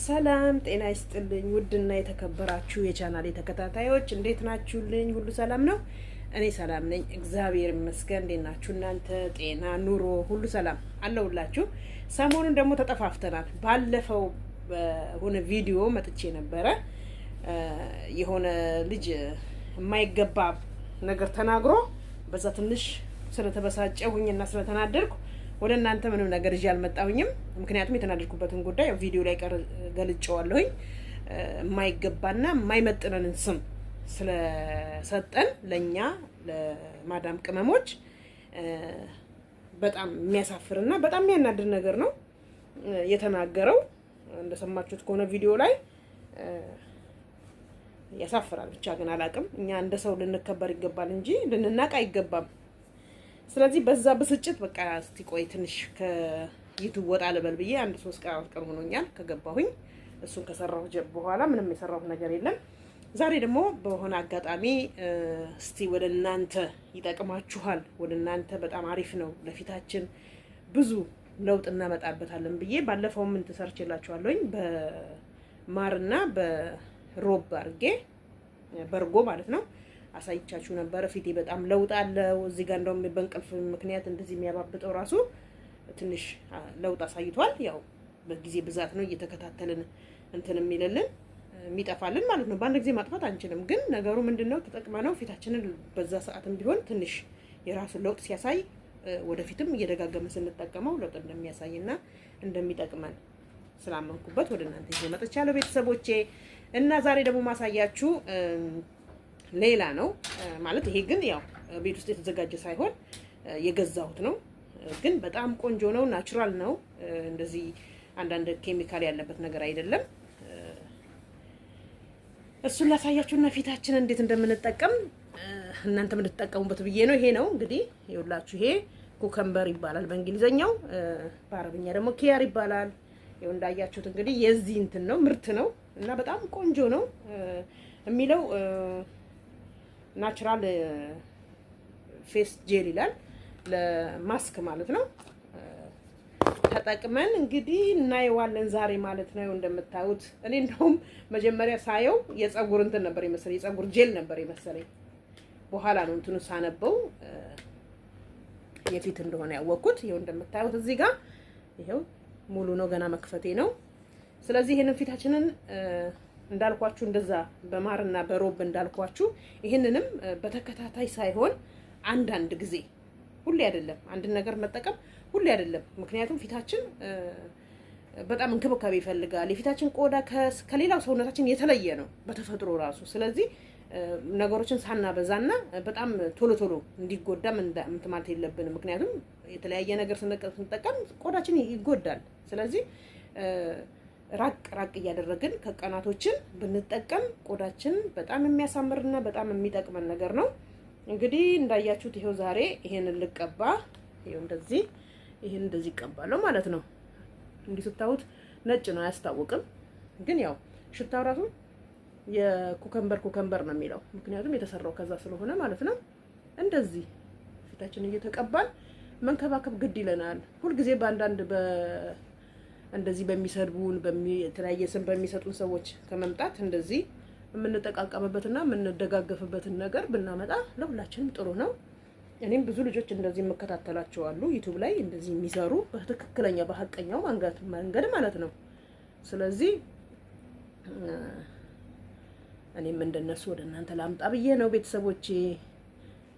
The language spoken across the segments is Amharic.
ሰላም ጤና ይስጥልኝ ውድና የተከበራችሁ የቻናሌ ተከታታዮች እንዴት ናችሁልኝ? ሁሉ ሰላም ነው? እኔ ሰላም ነኝ፣ እግዚአብሔር ይመስገን። እንዴት ናችሁ እናንተ? ጤና፣ ኑሮ ሁሉ ሰላም አለውላችሁ? ሰሞኑን ደግሞ ተጠፋፍተናል። ባለፈው በሆነ ቪዲዮ መጥቼ ነበረ። የሆነ ልጅ የማይገባ ነገር ተናግሮ በዛ ትንሽ ስለተበሳጨሁኝና ስለተናደድኩ ወደ እናንተ ምንም ነገር ይዤ አልመጣሁኝም። ምክንያቱም የተናደድኩበትን ጉዳይ ቪዲዮ ላይ ገልጬዋለሁኝ። የማይገባና የማይመጥነንን ስም ስለሰጠን ለኛ ለማዳም ቅመሞች በጣም የሚያሳፍርና በጣም የሚያናድር ነገር ነው የተናገረው። እንደሰማችሁት ከሆነ ቪዲዮ ላይ ያሳፍራል። ብቻ ግን አላቅም። እኛ እንደ ሰው ልንከበር ይገባል እንጂ ልንናቅ አይገባም። ስለዚህ በዛ ብስጭት በቃ እስቲ ቆይ ትንሽ ከዩቲዩብ ወጣ ልበል ብዬ 3 ቀን ሆኖኛል ከገባሁኝ። እሱን ከሰራሁ በኋላ ምንም የሰራሁት ነገር የለም። ዛሬ ደግሞ በሆነ አጋጣሚ እስቲ ወደ እናንተ ይጠቅማችኋል፣ ወደ እናንተ በጣም አሪፍ ነው፣ ለፊታችን ብዙ ለውጥ እናመጣበታለን ብዬ ባለፈው ምን ተሰርችላችኋለሁኝ። በማርና በሮብ አርጌ በርጎ ማለት ነው አሳይቻችሁ ነበር። ፊቴ በጣም ለውጥ አለው። እዚህ ጋር እንደውም በእንቅልፍ ምክንያት እንደዚህ የሚያባብጠው ራሱ ትንሽ ለውጥ አሳይቷል። ያው በጊዜ ብዛት ነው እየተከታተልን እንትን የሚልልን የሚጠፋልን ማለት ነው። በአንድ ጊዜ ማጥፋት አንችልም። ግን ነገሩ ምንድነው ተጠቅመነው ፊታችንን በዛ ሰዓትም ቢሆን ትንሽ የራሱን ለውጥ ሲያሳይ ወደፊትም እየደጋገመ ስንጠቀመው ለውጥ እንደሚያሳይና እንደሚጠቅመን ስላመንኩበት ወደ እናንተ ይዤ መጥቻለሁ ቤተሰቦቼ። እና ዛሬ ደግሞ ማሳያችሁ ሌላ ነው ማለት ይሄ ግን ያው ቤት ውስጥ የተዘጋጀ ሳይሆን የገዛሁት ነው። ግን በጣም ቆንጆ ነው፣ ናቹራል ነው። እንደዚህ አንዳንድ ኬሚካል ያለበት ነገር አይደለም። እሱን ላሳያችሁና ፊታችን እንዴት እንደምንጠቀም እናንተም እንድትጠቀሙበት ብዬ ነው። ይሄ ነው እንግዲህ ይኸውላችሁ፣ ይሄ ኩከምበር ይባላል በእንግሊዘኛው፣ በአረብኛ ደግሞ ኪያር ይባላል። ይኸው እንዳያችሁት እንግዲህ የዚህ እንትን ነው ምርት ነው እና በጣም ቆንጆ ነው የሚለው ናቹራል ፌስ ጄል ይላል፣ ለማስክ ማለት ነው። ተጠቅመን እንግዲህ እናየዋለን ዛሬ ማለት ነው። እንደምታዩት እኔ እንደውም መጀመሪያ ሳየው የፀጉር እንትን ነበር የመሰለኝ፣ የፀጉር ጄል ነበር የመሰለኝ። በኋላ ነው እንትኑ ሳነበው የፊት እንደሆነ ያወቅኩት። ይሄው እንደምታዩት እዚህ ጋር ይሄው ሙሉ ነው፣ ገና መክፈቴ ነው። ስለዚህ ይሄንን ፊታችንን እንዳልኳችሁ እንደዛ በማርና በሮብ እንዳልኳችሁ ይሄንንም በተከታታይ ሳይሆን አንዳንድ ጊዜ፣ ሁሌ አይደለም። አንድ ነገር መጠቀም ሁሌ አይደለም። ምክንያቱም ፊታችን በጣም እንክብካቤ ይፈልጋል። የፊታችን ቆዳ ከሌላው ሰውነታችን የተለየ ነው በተፈጥሮ ራሱ። ስለዚህ ነገሮችን ሳናበዛና በጣም ቶሎ ቶሎ እንዲጎዳም እንትን ማለት የለብንም። ምክንያቱም የተለያየ ነገር ስንጠቀም ቆዳችን ይጎዳል። ስለዚህ ራቅ እያደረግን ከቀናቶችን ብንጠቀም ቆዳችን በጣም የሚያሳምርና በጣም የሚጠቅመን ነገር ነው። እንግዲህ እንዳያችሁት ይሄው ዛሬ ይሄንን ልቀባ። ይሄው እንደዚህ ይሄን እንደዚህ ይቀባለሁ ማለት ነው። እንዲህ ስታዩት ነጭ ነው አያስታውቅም፣ ግን ያው ሽታው ራሱ የኩከምበር ነው የሚለው፣ ምክንያቱም የተሰራው ከዛ ስለሆነ ማለት ነው። እንደዚህ ፊታችን እየተቀባል መንከባከብ ግድ ይለናል። ሁልጊዜ በአንዳንድ እንደዚህ በሚሰድቡን የተለያየ ስም በሚሰጡን ሰዎች ከመምጣት እንደዚህ የምንጠቃቀምበትና የምንደጋገፍበትን ነገር ብናመጣ ለሁላችንም ጥሩ ነው። እኔም ብዙ ልጆች እንደዚህ የምከታተላቸው አሉ ዩቲዩብ ላይ እንደዚህ የሚሰሩ በትክክለኛ በሐቀኛው መንገድ ማለት ነው። ስለዚህ እኔም እንደነሱ ወደ እናንተ ላምጣ ብዬ ነው ቤተሰቦቼ።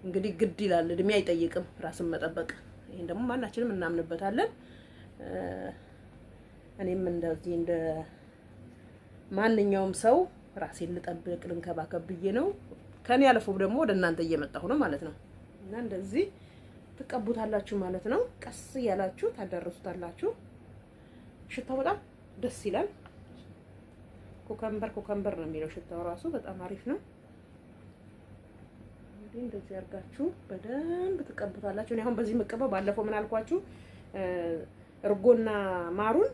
እንግዲህ ግድ ይላል፣ እድሜ አይጠይቅም ራስን መጠበቅ። ይሄን ደግሞ ማናችንም እናምንበታለን። እኔም እንደዚህ እንደ ማንኛውም ሰው ራሴን ልጠብቅ ልንከባከብ ብዬ ነው። ከኔ አልፎ ደግሞ ወደ እናንተ እየመጣሁ ነው ማለት ነው። እና እንደዚህ ትቀቡታላችሁ ማለት ነው። ቀስ እያላችሁ ታዳርሱታላችሁ። ሽታው በጣም ደስ ይላል። ኩከምበር ነው የሚለው ሽታው ራሱ በጣም አሪፍ ነው። እንግዲህ እንደዚህ አድርጋችሁ በደንብ ትቀቡታላችሁ። እኔ አሁን በዚህ መቀበው ባለፈው ምን አልኳችሁ? እርጎና ማሩን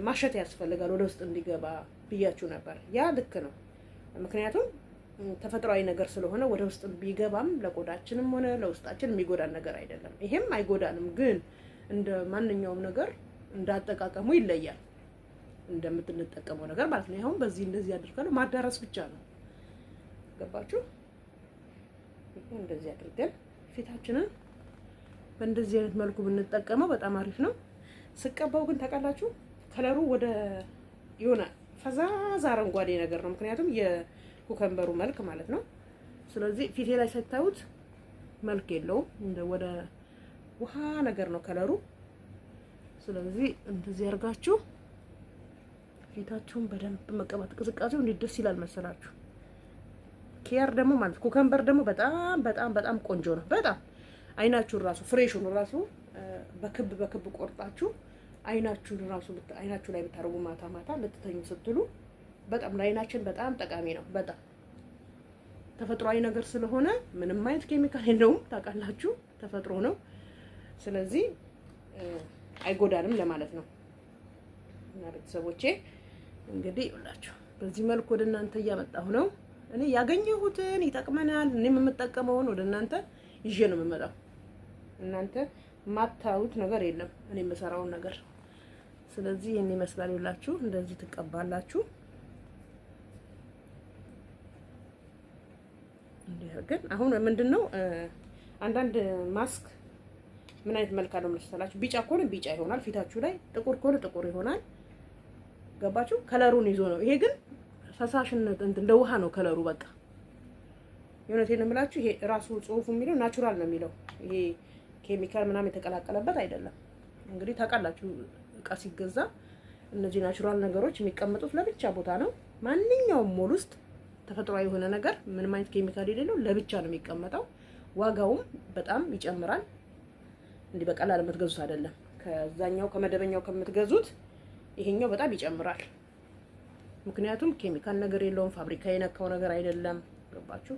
ማሸት ያስፈልጋል ወደ ውስጥ እንዲገባ ብያችሁ ነበር። ያ ልክ ነው። ምክንያቱም ተፈጥሯዊ ነገር ስለሆነ ወደ ውስጥ ቢገባም ለቆዳችንም ሆነ ለውስጣችን የሚጎዳን ነገር አይደለም። ይሄም አይጎዳንም፣ ግን እንደ ማንኛውም ነገር እንዳጠቃቀሙ ይለያል። እንደምትጠቀመው ነገር ማለት ነው። ይሄው በዚህ እንደዚህ አድርጋለሁ ማዳረስ ብቻ ነው። ገባችሁ? ይሄ እንደዚህ አድርገን ፊታችንን በእንደዚህ አይነት መልኩ ብንጠቀመው በጣም አሪፍ ነው። ስቀባው ግን ታውቃላችሁ ከለሩ ወደ የሆነ ፈዛዛ አረንጓዴ ነገር ነው፣ ምክንያቱም የኩከምበሩ መልክ ማለት ነው። ስለዚህ ፊቴ ላይ ሳታዩት መልክ የለውም፣ እንደ ወደ ውሃ ነገር ነው ከለሩ። ስለዚህ እንደዚህ አድርጋችሁ ፊታችሁን በደንብ መቀባት። ቅዝቃዜው እንዴት ደስ ይላል መሰላችሁ። ኪያር ደግሞ ማለት ኩከምበር ደግሞ በጣም በጣም በጣም ቆንጆ ነው። በጣም አይናችሁን ራሱ ፍሬሹን ራሱ በክብ በክብ ቆርጣችሁ አይናችሁን ራሱ አይናችሁ ላይ ብታረጉ ማታ ማታ ልትተኙ ስትሉ በጣም ለአይናችን በጣም ጠቃሚ ነው። በጣም ተፈጥሯዊ ነገር ስለሆነ ምንም አይነት ኬሚካል የለውም። ታውቃላችሁ ተፈጥሮ ነው። ስለዚህ አይጎዳንም ለማለት ነው። እና ቤተሰቦቼ እንግዲህ ይኸውላችሁ በዚህ መልኩ ወደ እናንተ እያመጣሁ ነው። እኔ ያገኘሁትን ይጠቅመናል እኔም የምጠቀመውን ወደ እናንተ ይዤ ነው የምመጣው። እናንተ ማታዩት ነገር የለም እኔ የምሰራውን ነገር። ስለዚህ ይሄን ይመስላል። ይኸውላችሁ እንደዚህ ትቀባላችሁ። ግን አሁን ምንድነው አንዳንድ ማስክ ምን አይነት መልክ አለው መሰላችሁ? ቢጫ ከሆነ ቢጫ ይሆናል ፊታችሁ ላይ፣ ጥቁር ከሆነ ጥቁር ይሆናል። ገባችሁ? ከለሩን ይዞ ነው። ይሄ ግን ፈሳሽነት እንደ ውሃ ነው ከለሩ። በቃ የእውነቴን ነው የምላችሁ። ይሄ ራሱ ጽሁፉ የሚለው ናቹራል ነው የሚለው። ይሄ ኬሚካል ምናምን የተቀላቀለበት አይደለም። እንግዲህ ታውቃላችሁ እቃ ሲገዛ እነዚህ ናቹራል ነገሮች የሚቀመጡት ለብቻ ቦታ ነው። ማንኛውም ሞል ውስጥ ተፈጥሯዊ የሆነ ነገር ምንም አይነት ኬሚካል የሌለው ለብቻ ነው የሚቀመጠው። ዋጋውም በጣም ይጨምራል። እንዲህ በቀላል የምትገዙት አይደለም። ከዛኛው ከመደበኛው ከምትገዙት ይሄኛው በጣም ይጨምራል። ምክንያቱም ኬሚካል ነገር የለውም። ፋብሪካ የነካው ነገር አይደለም። ገባችሁ?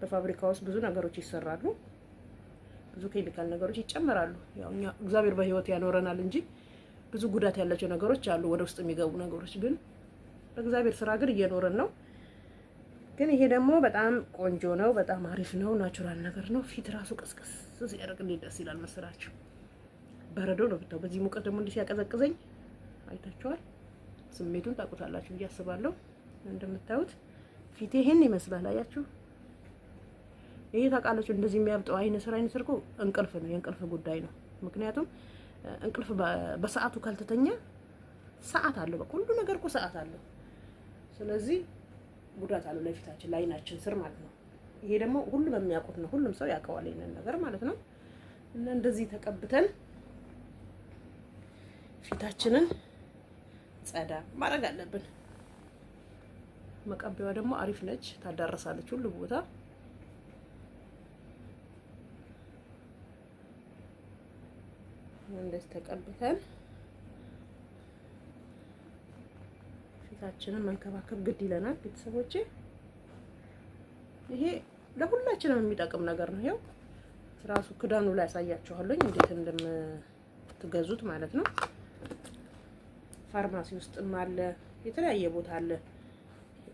በፋብሪካ ውስጥ ብዙ ነገሮች ይሰራሉ፣ ብዙ ኬሚካል ነገሮች ይጨመራሉ። ያው እኛ እግዚአብሔር በህይወት ያኖረናል እንጂ ብዙ ጉዳት ያላቸው ነገሮች አሉ፣ ወደ ውስጥ የሚገቡ ነገሮች። ግን በእግዚአብሔር ስራ ግን እየኖረን ነው። ግን ይሄ ደግሞ በጣም ቆንጆ ነው፣ በጣም አሪፍ ነው፣ ናቹራል ነገር ነው። ፊት ራሱ ቀስቀስ ሲያደርግ እንዴት ደስ ይላል መሰላችሁ። በረዶ ነው ብታው። በዚህ ሙቀት ደግሞ እንዲህ ሲያቀዘቅዘኝ አይታችኋል። ስሜቱን ታውቁታላችሁ ብዬ አስባለሁ። እንደምታዩት ፊቴ ይሄን ይመስላል። አያችሁ? ይሄ ታውቃላችሁ እንደዚህ የሚያብጠው አይነ ስር እኮ እንቅልፍ ነው፣ የእንቅልፍ ጉዳይ ነው። ምክንያቱም እንቅልፍ በሰዓቱ ካልተተኛ ሰዓት አለው። በቃ ሁሉ ነገር እኮ ሰዓት አለው። ስለዚህ ጉዳት አለው ለፊታችን ለአይናችን ስር ማለት ነው። ይሄ ደግሞ ሁሉም የሚያውቁት ነው። ሁሉም ሰው ያውቀዋል ይሄንን ነገር ማለት ነው። እና እንደዚህ ተቀብተን ፊታችንን ጸዳ ማድረግ አለብን። መቀበያዋ ደግሞ አሪፍ ነች፣ ታዳርሳለች ሁሉ ቦታ። እንደዚህ ተቀብተን ፊታችንን መንከባከብ ግድ ይለናል ቤተሰቦቼ። ይሄ ለሁላችንም የሚጠቅም ነገር ነው። ይሄው ራሱ ክዳኑ ላይ ያሳያችኋለሁ እንዴት እንደምትገዙት ማለት ነው። ፋርማሲ ውስጥም አለ፣ የተለያየ ቦታ አለ።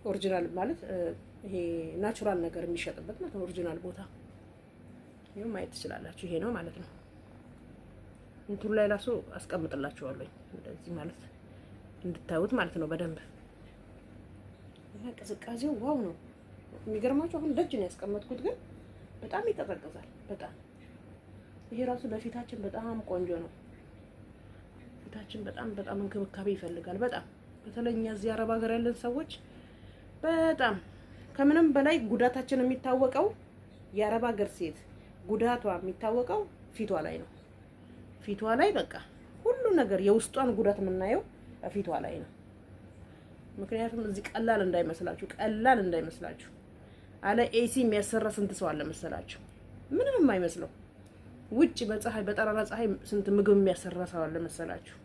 ኦሪጂናል ማለት ይሄ ናቹራል ነገር የሚሸጥበት ማለት ነው። ኦሪጂናል ቦታ ይሄው ማየት ትችላላችሁ። ይሄ ነው ማለት ነው። እንትኑ ላይ ራሱ አስቀምጥላችኋለሁ እንደዚህ ማለት እንድታዩት ማለት ነው በደንብ። እና ቅዝቃዜው ዋው ነው የሚገርማችሁ። አሁን ደጅ ነው ያስቀመጥኩት፣ ግን በጣም ይቀዘቅዛል በጣም። ይሄ ራሱ ለፊታችን በጣም ቆንጆ ነው። ፊታችን በጣም በጣም እንክብካቤ ይፈልጋል በጣም። በተለይ እኛ እዚህ አረብ ሀገር ያለን ሰዎች በጣም ከምንም በላይ ጉዳታችን የሚታወቀው የአረብ ሀገር ሴት ጉዳቷ የሚታወቀው ፊቷ ላይ ነው። ፊቷ ላይ በቃ ሁሉ ነገር የውስጧን ጉዳት የምናየው ፊቷ ላይ ነው። ምክንያቱም እዚህ ቀላል እንዳይመስላችሁ አለ ኤሲ የሚያሰራ ስንት ሰው አለ መሰላችሁ? ምንም የማይመስለው ውጭ በፀሐይ በጠራራ ፀሐይ ስንት ምግብ የሚያሰራ ሰው አለ መሰላችሁ?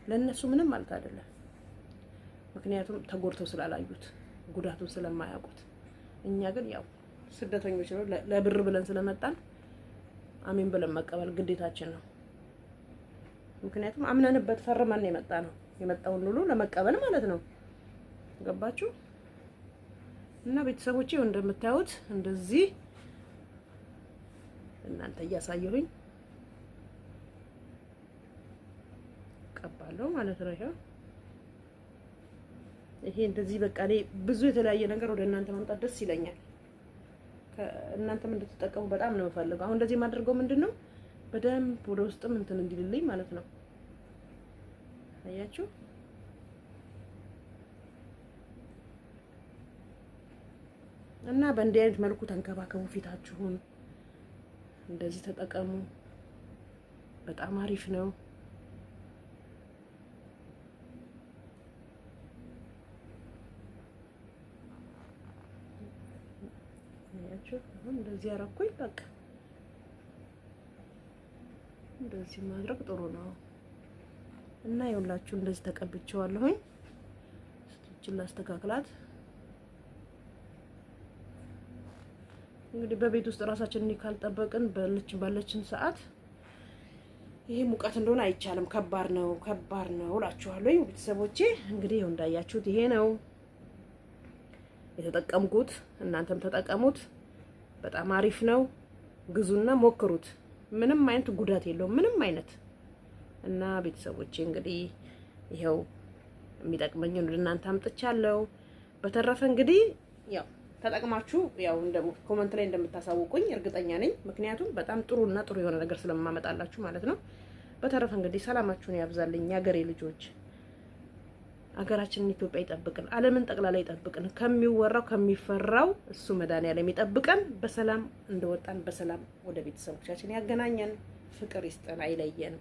ለነሱ ምንም ማለት አይደለም። ምክንያቱም ተጎድተው ስላላዩት ጉዳቱን ስለማያውቁት። እኛ ግን ያው ስደተኞች ነው፣ ለብር ብለን ስለመጣን አሜን ብለን መቀበል ግዴታችን ነው። ምክንያቱም አምነንበት ፈርመን የመጣውን ሁሉ ለመቀበል ማለት ነው። ገባችሁ? እና ቤተሰቦቼ እንደምታዩት እንደዚህ እናንተ እያሳየሁኝ ቀባለሁ ማለት ነው። ይሄው ይሄ እንደዚህ በቃ እኔ ብዙ የተለያየ ነገር ወደ እናንተ ማምጣት ደስ ይለኛል። እናንተም እንድትጠቀሙ በጣም ነው የምፈልገው። አሁን እንደዚህ የማደርገው ምንድነው በደንብ ወደ ውስጥም እንትን እንዲልልኝ ማለት ነው። አያችሁ እና በእንዲህ አይነት መልኩ ተንከባከቡ ፊታችሁን። እንደዚህ ተጠቀሙ። በጣም አሪፍ ነው። አያችሁ አሁን እንደዚህ አረኩኝ። በቃ እንደዚህ ማድረግ ጥሩ ነው እና ይኸውላችሁ እንደዚህ ተቀብቼዋለሁኝ። ስቶችን ላስተካክላት። እንግዲህ በቤት ውስጥ ራሳችንን ካልጠበቅን ባለችን ሰዓት ይሄ ሙቀት እንደሆነ አይቻልም። ከባድ ነው እላችኋለሁ ቤተሰቦቼ። እንግዲህ ይኸው እንዳያችሁት ይሄ ነው የተጠቀምኩት። እናንተም ተጠቀሙት። በጣም አሪፍ ነው። ግዙና ሞክሩት። ምንም አይነት ጉዳት የለውም፣ ምንም አይነት እና ቤተሰቦቼ እንግዲህ ይኸው የሚጠቅመኝን ወደ እናንተ አምጥቻለሁ። በተረፈ እንግዲህ ያው ተጠቅማችሁ ያው ኮሜንት ላይ እንደምታሳውቁኝ እርግጠኛ ነኝ። ምክንያቱም በጣም ጥሩና ጥሩ የሆነ ነገር ስለማመጣላችሁ ማለት ነው። በተረፈ እንግዲህ ሰላማችሁን ያብዛልኝ የሀገሬ ልጆች። ሀገራችንን ኢትዮጵያ ይጠብቅን፣ ዓለምን ጠቅላላ ይጠብቅን። ከሚወራው ከሚፈራው እሱ መድኃኒዓለም ይጠብቀን። በሰላም እንደወጣን በሰላም ወደ ቤተሰቦቻችን ያገናኘን። ፍቅር ይስጠን፣ አይለየን።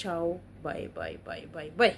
ቻው ባይ ባይ ባይ ባይ ባይ